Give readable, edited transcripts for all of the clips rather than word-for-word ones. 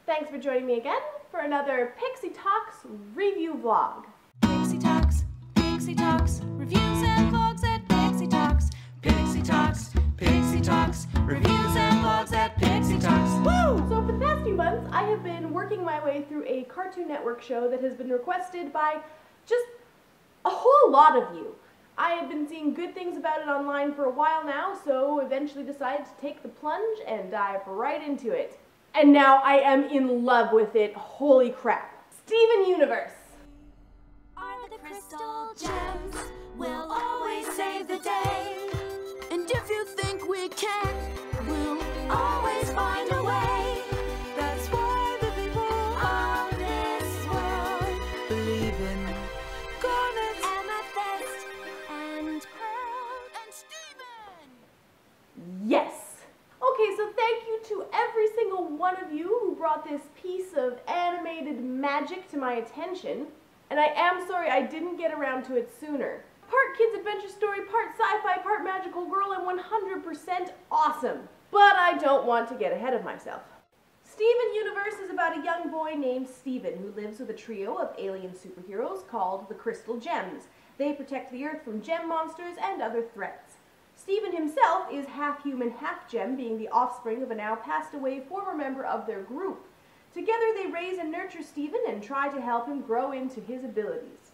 Thanks for joining me again for another Pixie Talks review vlog. Pixie Talks, reviews and vlogs at Pixie Talks. Pixie Talks, reviews and vlogs at Pixie Talks. Woo! So for the past few months, I have been working my way through a Cartoon Network show that has been requested by just a whole lot of you. I have been seeing good things about it online for a while now, so eventually decided to take the plunge and dive right into it. And now I am in love with it. Holy crap. Steven Universe. Are the crystal gems will always save the day. And if you think we can, we'll always find a way. That's why the people of this world believe in garnets, amethyst, and pearl, and Steven. Yes. Okay, so thank you to every single one of you who brought this piece of animated magic to my attention. And I am sorry I didn't get around to it sooner. Part kids adventure story, part sci-fi, part magical girl, and 100% awesome. But I don't want to get ahead of myself. Steven Universe is about a young boy named Steven who lives with a trio of alien superheroes called the Crystal Gems. They protect the Earth from gem monsters and other threats. Steven himself is half human, half gem, being the offspring of a now passed away former member of their group. Together they raise and nurture Steven and try to help him grow into his abilities.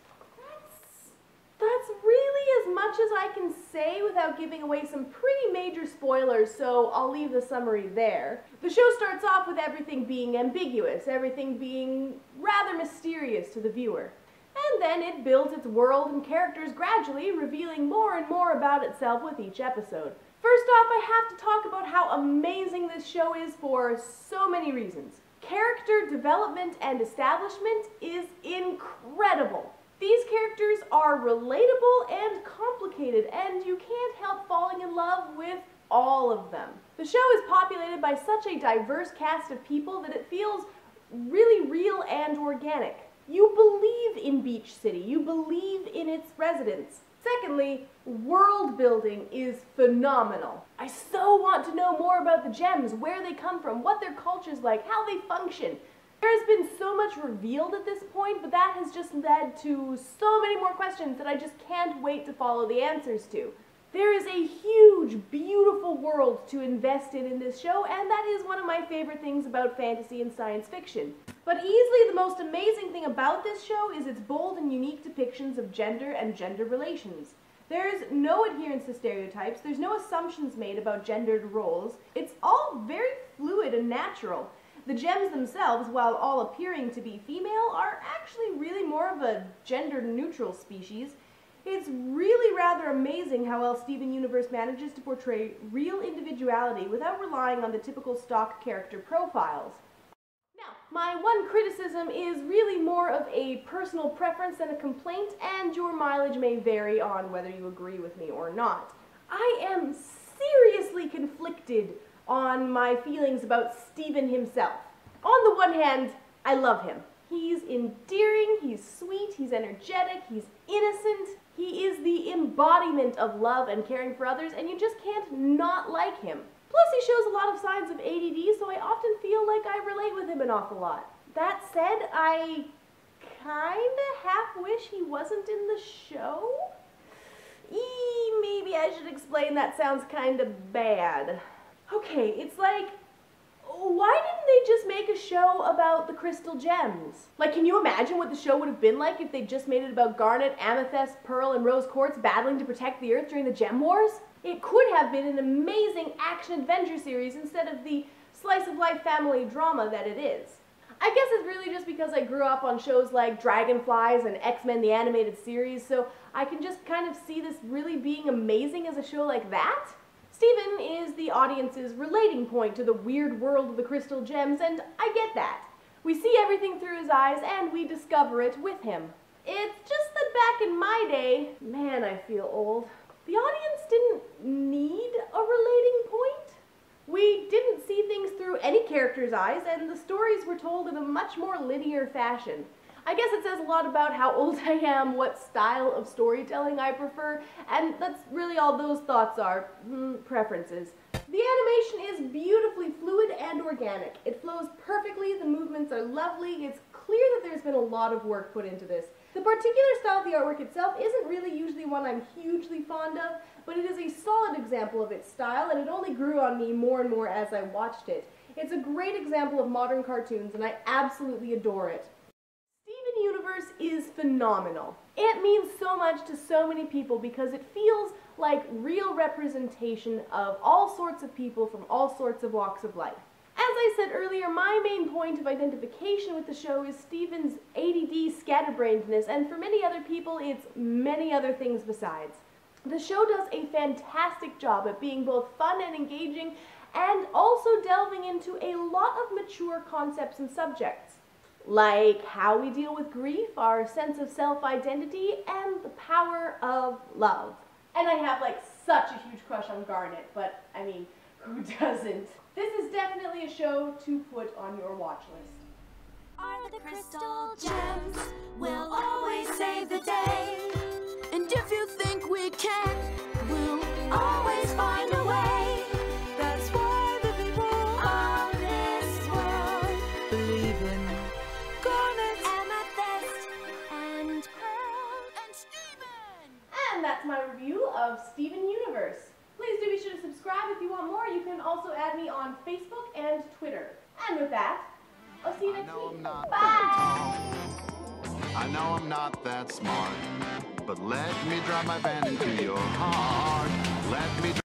That's really as much as I can say without giving away some pretty major spoilers, so I'll leave the summary there. The show starts off with everything being ambiguous, everything being rather mysterious to the viewer. And then it builds its world and characters gradually, revealing more and more about itself with each episode. First off, I have to talk about how amazing this show is for so many reasons. Character development and establishment is incredible. These characters are relatable and complicated, and you can't help falling in love with all of them. The show is populated by such a diverse cast of people that it feels really real and organic. You believe in Beach City, you believe in its residents. Secondly, world building is phenomenal. I so want to know more about the gems, where they come from, what their culture's like, how they function. There has been so much revealed at this point, but that has just led to so many more questions that I just can't wait to follow the answers to. There is a huge, beautiful world to invest in this show, and that is one of my favorite things about fantasy and science fiction. But easily the most amazing thing about this show is its bold and unique depictions of gender and gender relations. There's no adherence to stereotypes, there's no assumptions made about gendered roles. It's all very fluid and natural. The gems themselves, while all appearing to be female, are actually really more of a gender-neutral species. It's really rather amazing how well Steven Universe manages to portray real individuality without relying on the typical stock character profiles. Now, my one criticism is really more of a personal preference than a complaint, and your mileage may vary on whether you agree with me or not. I am seriously conflicted on my feelings about Steven himself. On the one hand, I love him. He's endearing, he's sweet, he's energetic, he's innocent. He is the embodiment of love and caring for others, and you just can't not like him. Plus, he shows a lot of signs of ADD, so I often feel like I relate with him an awful lot. That said, I kinda half wish he wasn't in the show. Maybe I should explain, that sounds kinda bad. Okay, it's like, why didn't they just make a show about the Crystal Gems? Like, can you imagine what the show would have been like if they just made it about Garnet, Amethyst, Pearl, and Rose Quartz battling to protect the Earth during the Gem Wars? It could have been an amazing action-adventure series instead of the slice-of-life family drama that it is. I guess it's really just because I grew up on shows like Dragonflies and X-Men the Animated Series, so I can just kind of see this really being amazing as a show like that. Steven is the audience's relating point to the weird world of the Crystal Gems, and I get that. We see everything through his eyes, and we discover it with him. It's just that back in my day, man, I feel old, the audience didn't need a relating point. We didn't see things through any character's eyes, and the stories were told in a much more linear fashion. I guess it says a lot about how old I am, what style of storytelling I prefer, and that's really all those thoughts are, preferences. The animation is beautifully fluid and organic. It flows perfectly, the movements are lovely, it's clear that there's been a lot of work put into this. The particular style of the artwork itself isn't really usually one I'm hugely fond of, but it is a solid example of its style, and it only grew on me more and more as I watched it. It's a great example of modern cartoons, and I absolutely adore it. Steven Universe is phenomenal. It means so much to so many people because it feels like real representation of all sorts of people from all sorts of walks of life. As I said earlier, my main point of identification with the show is Steven's ADD scatterbrainedness, and for many other people, it's many other things besides. The show does a fantastic job at being both fun and engaging, and also delving into a lot of mature concepts and subjects, like how we deal with grief, our sense of self-identity, and the power of love. And I have like such a huge crush on Garnet, but I mean, who doesn't? This is definitely a show to put on your watch list. Are the crystal gems will always save the day. And if you think we can, we'll always find a way. That's why the people of this world believe in Garnet, Amethyst, and Pearl, and Steven. And that's my review of Steven Universe. Please do be sure to subscribe if you want more. You can also add me on Facebook and Twitter. And with that, I'll see you next week. Bye! I know I'm not that smart, but let me drive my van into your heart. Let me